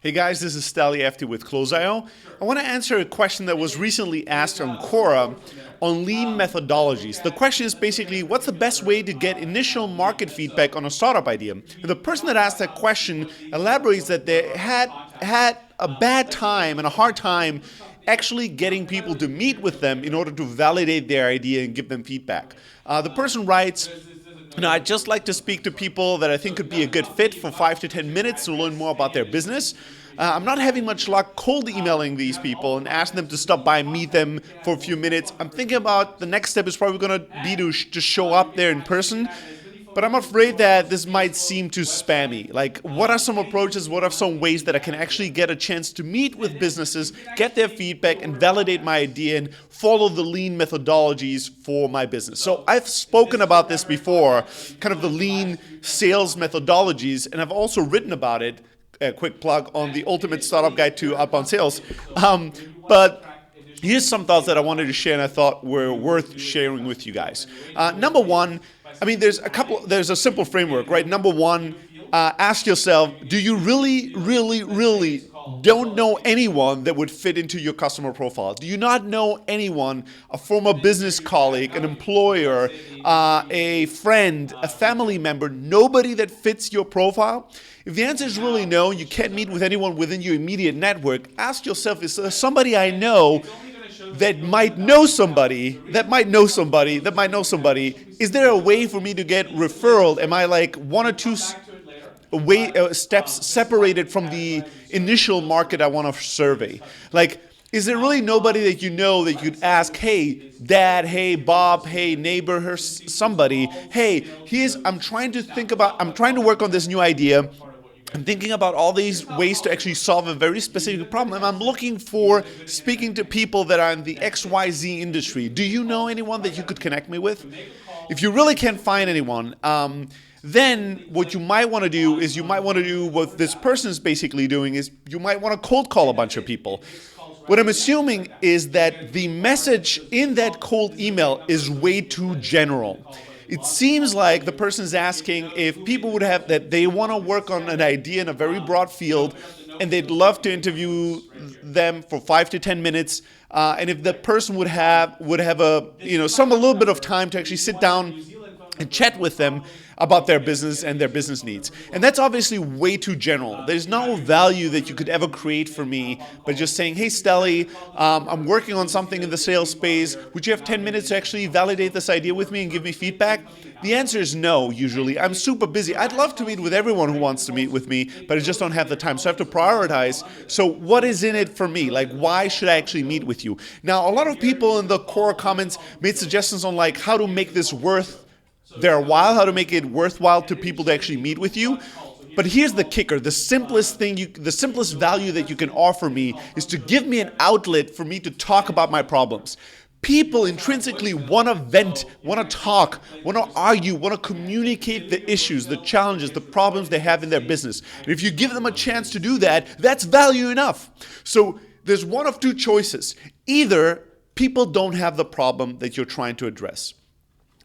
Hey guys, this is Steli Efti with Close.io. I want to answer a question that was recently asked on Quora on lean methodologies. The question is basically, what's the best way to get initial market feedback on a startup idea? And the person that asked that question elaborates that they had a bad time and a hard time actually getting people to meet with them in order to validate their idea and give them feedback. The person writes, I'd just like to speak to people that I think could be a good fit for 5 to 10 minutes to learn more about their business. I'm not having much luck cold emailing these people and asking them to stop by and meet them for a few minutes. I'm thinking about the next step is probably going to be to just show up there in person. But I'm afraid that this might seem too spammy. Like, what are some approaches, what are some ways that I can actually get a chance to meet with businesses, get their feedback, and validate my idea and follow the lean methodologies for my business? So I've spoken about this before, kind of the lean sales methodologies, and I've also written about it, a quick plug, on the Ultimate Startup Guide to Outbound Sales. But here's some thoughts that I wanted to share and I thought were worth sharing with you guys. Number one, there's a simple framework, right? Number one, ask yourself, do you really don't know anyone that would fit into your customer profile? Do you not know anyone, a former business colleague, an employer, a friend, a family member, nobody that fits your profile? If the answer is really no, you can't meet with anyone within your immediate network, ask yourself, is there somebody I know that might know somebody, is there a way for me to get referral? Am I like one or two steps separated from the initial market I want to survey? Like, is there really nobody that you know that you'd ask, hey, dad, hey, Bob, hey, neighbor, somebody, hey, I'm trying to work on this new idea. I'm thinking about all these ways to actually solve a very specific problem. And I'm looking for speaking to people that are in the XYZ industry. Do you know anyone that you could connect me with? If you really can't find anyone, then what you might want to do is what this person is basically doing is you might want to cold call a bunch of people. What I'm assuming is that the message in that cold email is way too general. It seems like the person is asking if people would have that they want to work on an idea in a very broad field and they'd love to interview them for 5 to 10 minutes. And if the person would have a little bit of time to actually sit down and chat with them about their business and their business needs. And that's obviously way too general. There's no value that you could ever create for me by just saying, hey, Steli, I'm working on something in the sales space. Would you have 10 minutes to actually validate this idea with me and give me feedback? The answer is no, usually. I'm super busy. I'd love to meet with everyone who wants to meet with me, but I just don't have the time. So I have to prioritize. So what is in it for me? Like, why should I actually meet with you? Now, a lot of people in the Quora comments made suggestions on like how to make this worth their while, how to make it worthwhile to people to actually meet with you. But here's the kicker. The simplest value that you can offer me is to give me an outlet for me to talk about my problems. People intrinsically want to vent, want to talk, want to argue, want to communicate the issues, the challenges, the problems they have in their business. And if you give them a chance to do that, that's value enough. So there's one of two choices. Either people don't have the problem that you're trying to address.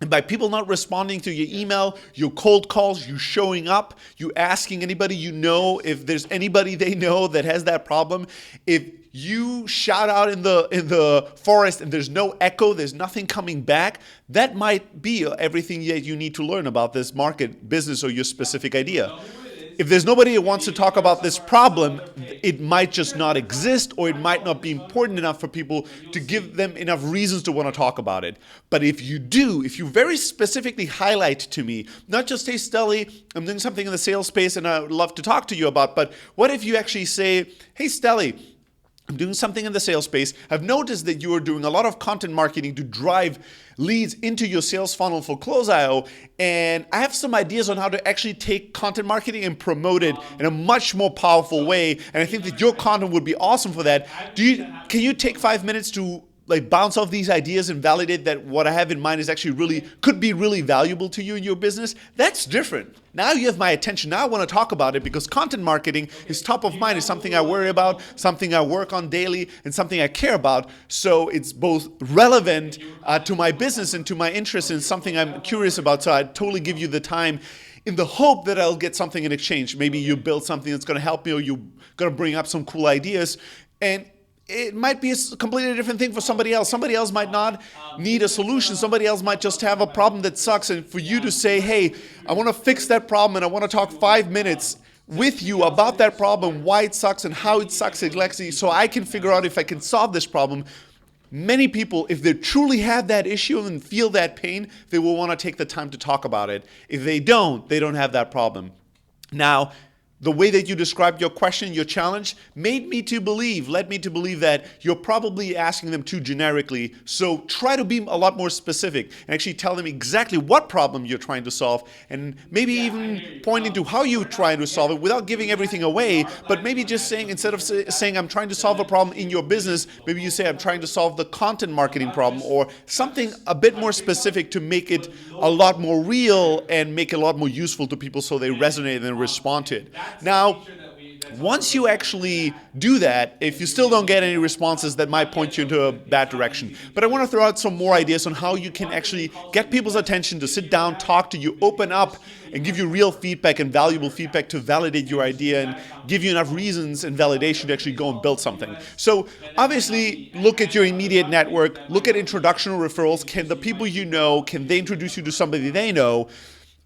And by people not responding to your email, your cold calls, you showing up, you asking anybody you know if there's anybody they know that has that problem, if you shout out in the forest and there's no echo, there's nothing coming back, that might be everything that you need to learn about this market, business, or your specific idea. If there's nobody who wants to talk about this problem, it might just not exist, or it might not be important enough for people to give them enough reasons to want to talk about it. But if you very specifically highlight to me, not just, hey, Steli, I'm doing something in the sales space and I would love to talk to you about, but what if you actually say, hey, Steli, I'm doing something in the sales space. I've noticed that you are doing a lot of content marketing to drive leads into your sales funnel for Close.io, and I have some ideas on how to actually take content marketing and promote it in a much more powerful way, and I think that your content would be awesome for that. Can you take 5 minutes to bounce off these ideas and validate that what I have in mind is actually could be really valuable to you in your business? That's different. Now you have my attention. Now I want to talk about it because content marketing is top of mind. It's something I worry about, something I work on daily, and something I care about. So it's both relevant to my business and to my interests and something I'm curious about. So I totally give you the time. in the hope that I'll get something in exchange. Maybe you build something that's going to help me, or you're going to bring up some cool ideas. And it might be a completely different thing for somebody else. Somebody else might not need a solution. Somebody else might just have a problem that sucks. And for you to say, hey, I want to fix that problem and I want to talk 5 minutes with you about that problem, why it sucks and how it sucks exactly, so I can figure out if I can solve this problem. Many people, if they truly have that issue and feel that pain, they will want to take the time to talk about it. If they don't have that problem. Now, the way that you described your question, your challenge, led me to believe that you're probably asking them too generically. So try to be a lot more specific and actually tell them exactly what problem you're trying to solve, and maybe even pointing to how you're trying to solve it without giving everything away, but maybe just saying, instead of saying I'm trying to solve a problem in your business, maybe you say I'm trying to solve the content marketing problem, or something a bit more specific to make it a lot more real and make it a lot more useful to people so they resonate and respond to it. Now, once you actually do that, if you still don't get any responses, that might point you into a bad direction. But I want to throw out some more ideas on how you can actually get people's attention to sit down, talk to you, open up, and give you real feedback and valuable feedback to validate your idea and give you enough reasons and validation to actually go and build something. So obviously, look at your immediate network, look at introductional referrals. Can the people you know, can they introduce you to somebody they know?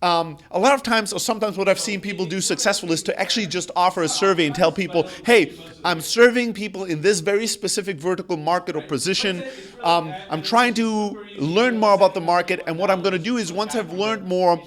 A lot of times, or sometimes what I've seen people do successful is to actually just offer a survey and tell people, hey, I'm serving people in this very specific vertical market or position. I'm trying to learn more about the market, and what I'm going to do is, once I've learned more,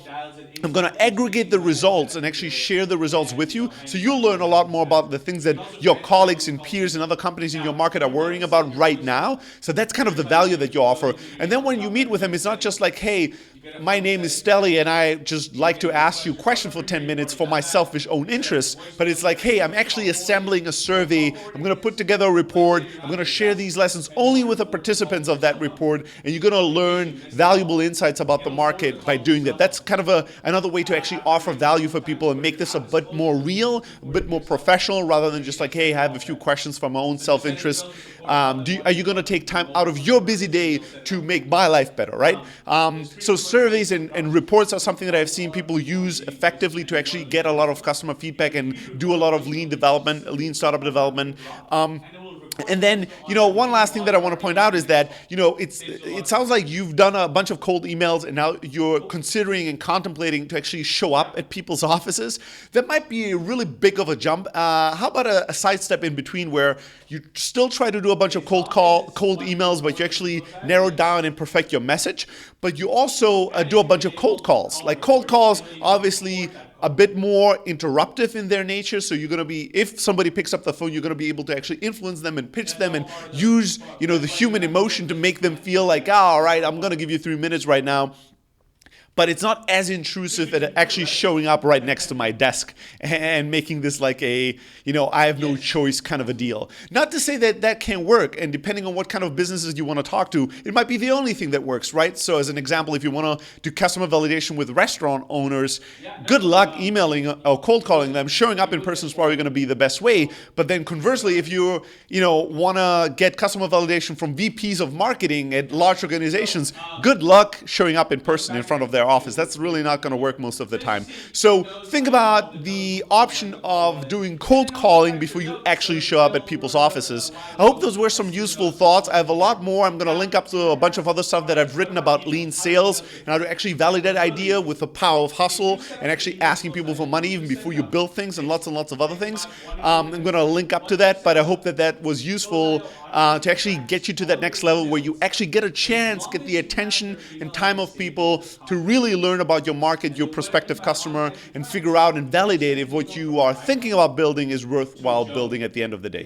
I'm going to aggregate the results and actually share the results with you, so you'll learn a lot more about the things that your colleagues and peers and other companies in your market are worrying about right now. So that's kind of the value that you offer. And then when you meet with them, it's not just like, hey, my name is Stelly and I just like to ask you a question for 10 minutes for my selfish own interests, but it's like, hey, I'm actually assembling a survey. I'm going to put together a report. I'm going to share these lessons only with the participants of that report, and you're going to learn valuable insights about the market by doing that. That's kind of another way to actually offer value for people and make this a bit more real, a bit more professional, rather than just like, hey, I have a few questions for my own self-interest. Are you going to take time out of your busy day to make my life better, right? So surveys and reports are something that I've seen people use effectively to actually get a lot of customer feedback and do a lot of lean development, lean startup development. And then, one last thing that I want to point out is that, it sounds like you've done a bunch of cold emails and now you're considering and contemplating to actually show up at people's offices. That might be really big of a jump. How about a sidestep in between where you still try to do a bunch of cold emails, but you actually narrow down and perfect your message, but you also do a bunch of cold calls. Like, cold calls, obviously, a bit more interruptive in their nature. So you're going to be, if somebody picks up the phone, you're going to be able to actually influence them and pitch them and use, the human emotion to make them feel like, all right, I'm going to give you 3 minutes right now. But it's not as intrusive as actually showing up right next to my desk and making this like a, I have no choice kind of a deal. Not to say that that can't work, and depending on what kind of businesses you want to talk to, it might be the only thing that works, right? So as an example, if you want to do customer validation with restaurant owners, good luck emailing or cold calling them. Showing up in person is probably going to be the best way. But then conversely, if you, want to get customer validation from VPs of marketing at large organizations, good luck showing up in person in front of their office. That's really not going to work most of the time. So think about the option of doing cold calling before you actually show up at people's offices. I hope those were some useful thoughts. I have a lot more. I'm going to link up to a bunch of other stuff that I've written about lean sales and how to actually validate idea with the power of hustle and actually asking people for money even before you build things, and lots of other things. I'm going to link up to that, but I hope that was useful to actually get you to that next level where you actually get a chance, get the attention and time of people to really learn about your market, your prospective customer, and figure out and validate if what you are thinking about building is worthwhile building at the end of the day.